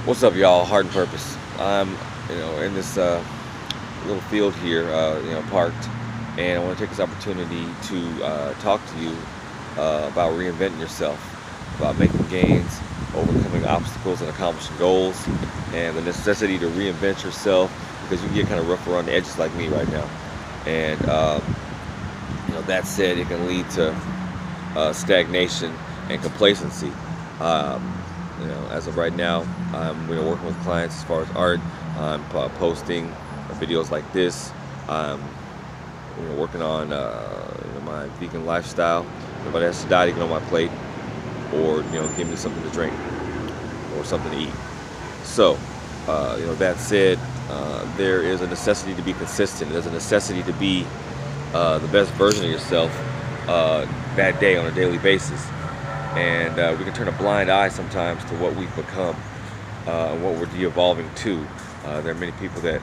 What's up, y'all? Heart and Purpose. I'm, in this little field here, parked, and I want to take this opportunity to talk to you about reinventing yourself, about making gains, overcoming obstacles, and accomplishing goals, and the necessity to reinvent yourself because you can get kind of rough around the edges like me right now. And that said, it can lead to stagnation and complacency. Um, as of right now, I'm working with clients as far as art. I'm posting videos like this. I'm working on my vegan lifestyle. Nobody has to die to get on my plate, or give me something to drink or something to eat. So, that said, there is a necessity to be consistent. There's a necessity to be the best version of yourself that day on a daily basis. And we can turn a blind eye sometimes to what we've become and what we're de-evolving to. There are many people that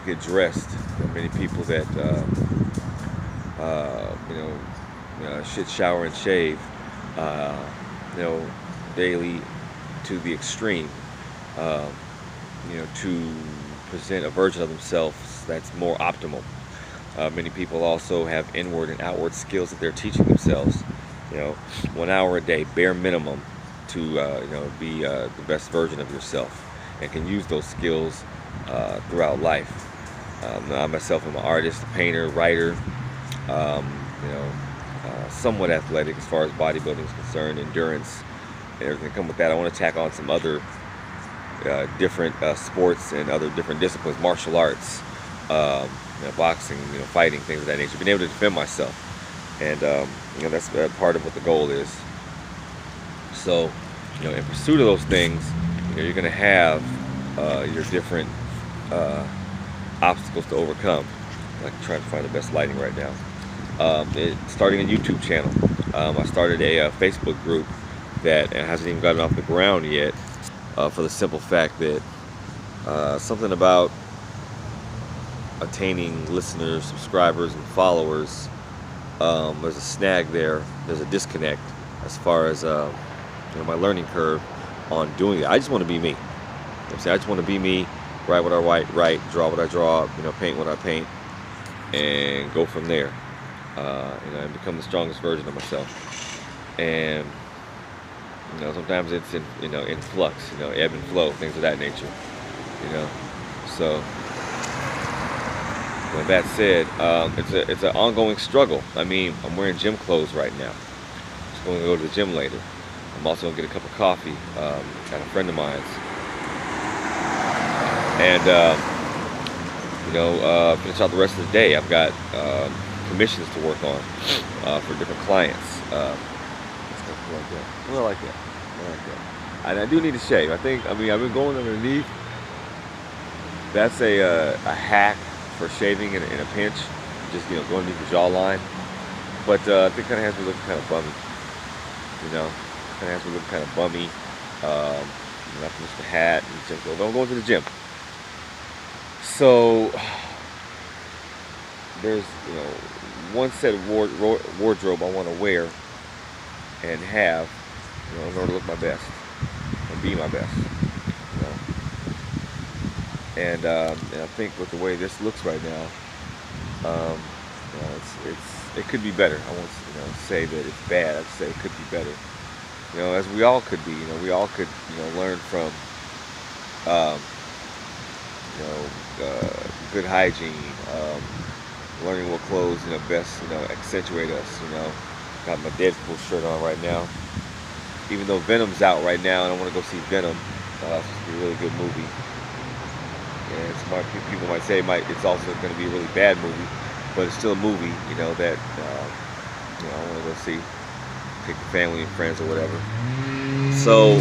get dressed. There are many people that shit, shower, and shave daily to the extreme. To present a version of themselves that's more optimal. Many people also have inward and outward skills that they're teaching themselves. 1 hour a day, bare minimum, to be the best version of yourself, and can use those skills throughout life. I myself am an artist, a painter, writer, somewhat athletic as far as bodybuilding is concerned, endurance, and everything that come with that. I want to tack on some other different sports and other different disciplines, martial arts, boxing, fighting, things of that nature. Being able to defend myself. And that's part of what the goal is. So, in pursuit of those things, you're going to have your different obstacles to overcome. I'm trying to find the best lighting right now. Starting a YouTube channel. I started a Facebook group that hasn't even gotten off the ground yet, for the simple fact that something about attaining listeners, subscribers, and followers. There's a snag there. There's a disconnect as far as my learning curve on doing it. I just want to be me. I just want to be me, write what I write, draw what I draw, paint what I paint, and go from there. And become the strongest version of myself. And sometimes it's in flux, ebb and flow, things of that nature. So. With that said, it's an ongoing struggle. I'm wearing gym clothes right now. Just going to go to the gym later. I'm also going to get a cup of coffee at a friend of mine's. And, finish out the rest of the day. I've got commissions to work on for different clients. Stuff like that. I like that. And I do need to shave. I've been going underneath. That's a hack for shaving in a pinch, just going underneath the jawline. But I think kind of has me looking kind of bummy. Kind of has me looking kind of bummy. I finished the hat and gym clothes. I'm going to the gym. So there's one set of wardrobe I want to wear and have in order to look my best and be my best. And I think with the way this looks right now, it could be better. I won't say that it's bad. I'd say it could be better. As we all could be. We all could learn from good hygiene, learning what clothes best accentuate us. Got my Deadpool shirt on right now. Even though Venom's out right now, and I want to go see Venom. It's a really good movie. And smart people might say it's also going to be a really bad movie, but it's still a movie, that I want to go see, take the family and friends or whatever. So,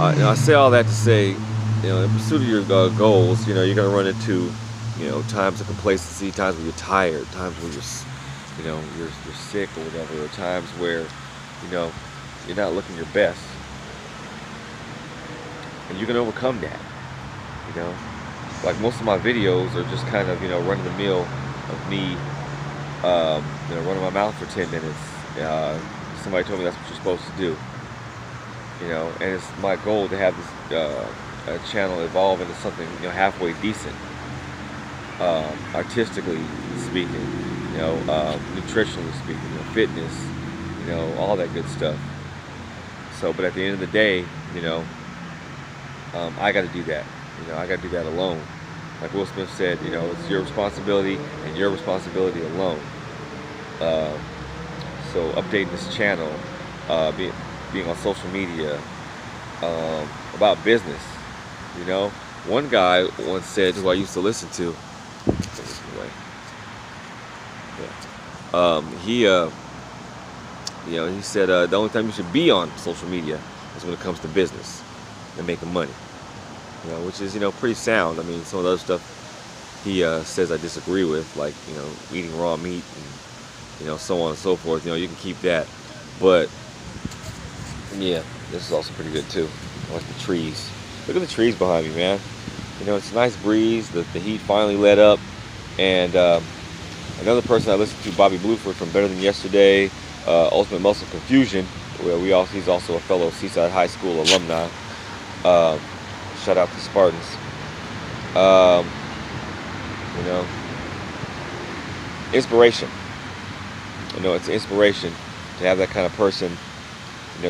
I say all that to say, in pursuit of your goals, you're going to run into, times of complacency, times where you're tired, times where you're sick or whatever, or times where, you're not looking your best, and you're going to overcome that. Like most of my videos are just kind of, run of the mill of me, running my mouth for 10 minutes. Somebody told me that's what you're supposed to do. and it's my goal to have this channel evolve into something, halfway decent, artistically speaking, nutritionally speaking, fitness, all that good stuff. So, but at the end of the day, you know, I got to do that. I got to do that alone. Like Will Smith said, it's your responsibility and your responsibility alone. Uh, so updating this channel, being on social media, about business. You know, one guy once said, who I used to listen to, he said the only time you should be on social media is when it comes to business and making money. Which is pretty sound. I mean, some of the other stuff he says I disagree with, like eating raw meat and so on and so forth. You can keep that, but yeah, this is also pretty good too. I like the trees. Look at the trees behind me, man. It's a nice breeze. The heat finally let up, and another person I listened to, Bobby Bluford from Better Than Yesterday, Ultimate Muscle Confusion, where he's also a fellow Seaside High School alumni. Shout out to Spartans. Inspiration. It's inspiration to have that kind of person,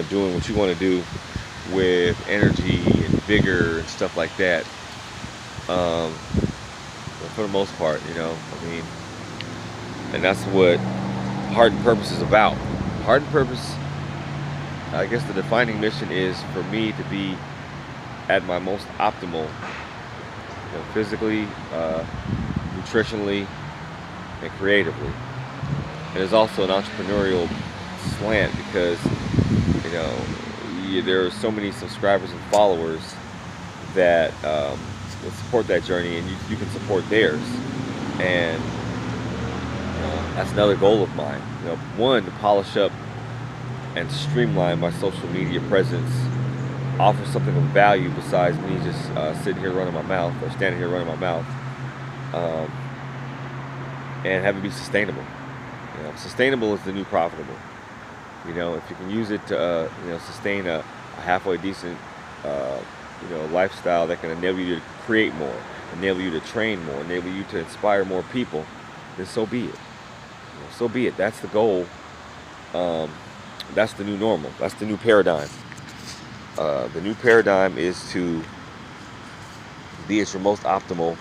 doing what you want to do with energy and vigor and stuff like that. For the most part, and that's what Heart and Purpose is about. Heart and Purpose, I guess the defining mission is for me to be at my most optimal, physically, nutritionally, and creatively. And there's also an entrepreneurial slant because, there are so many subscribers and followers that will support that journey, and you can support theirs. And that's another goal of mine. One, to polish up and streamline my social media presence, offer something of value besides me just sitting here running my mouth or standing here running my mouth, and have it be sustainable. Sustainable is the new profitable. If you can use it to sustain a halfway decent lifestyle that can enable you to create more, enable you to train more, enable you to inspire more people, then so be it. So be it. That's the goal. That's the new normal. That's the new paradigm. The new paradigm is to be at your most optimal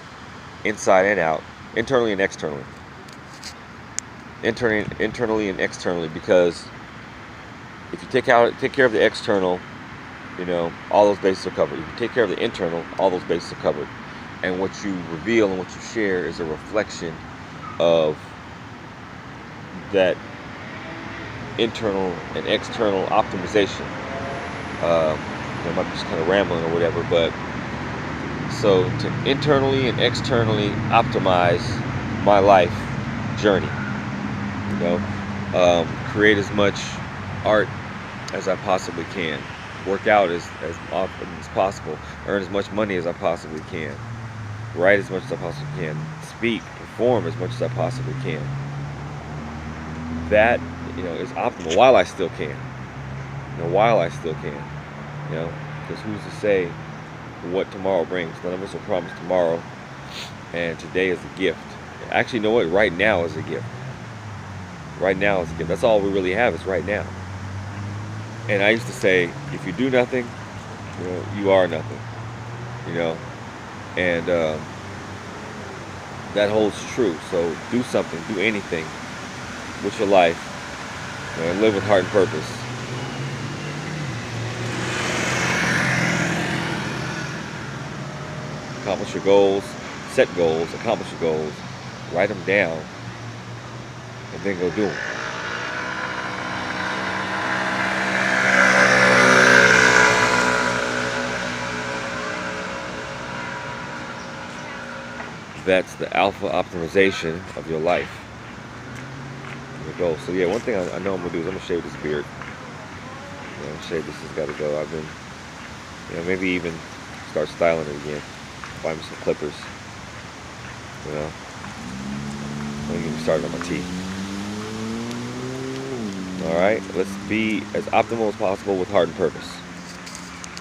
inside and out, internally and externally. Internally and externally, because if you take care of the external, all those bases are covered. If you take care of the internal, all those bases are covered. And what you reveal and what you share is a reflection of that internal and external optimization. I might be just kind of rambling or whatever, but so to internally and externally optimize my life journey, create as much art as I possibly can, work out as often as possible, earn as much money as I possibly can, write as much as I possibly can, speak, perform as much as I possibly can. That is optimal while I still can. Because who's to say what tomorrow brings? None of us will promise tomorrow, and today is a gift. Actually, you know what? Right now is a gift. Right now is a gift. That's all we really have, is right now. And I used to say, if you do nothing, you are nothing. And that holds true. So do something, do anything with your life, and live with heart and purpose. Accomplish your goals, set goals, accomplish your goals, write them down, and then go do them. That's the alpha optimization of your life. Your goals. So yeah, one thing I know I'm gonna do is I'm gonna shave this beard. Shave this has got to go. I've been, maybe even start styling it again. Buy me some clippers. Don't get me started on my teeth. All right, let's be as optimal as possible with heart and purpose.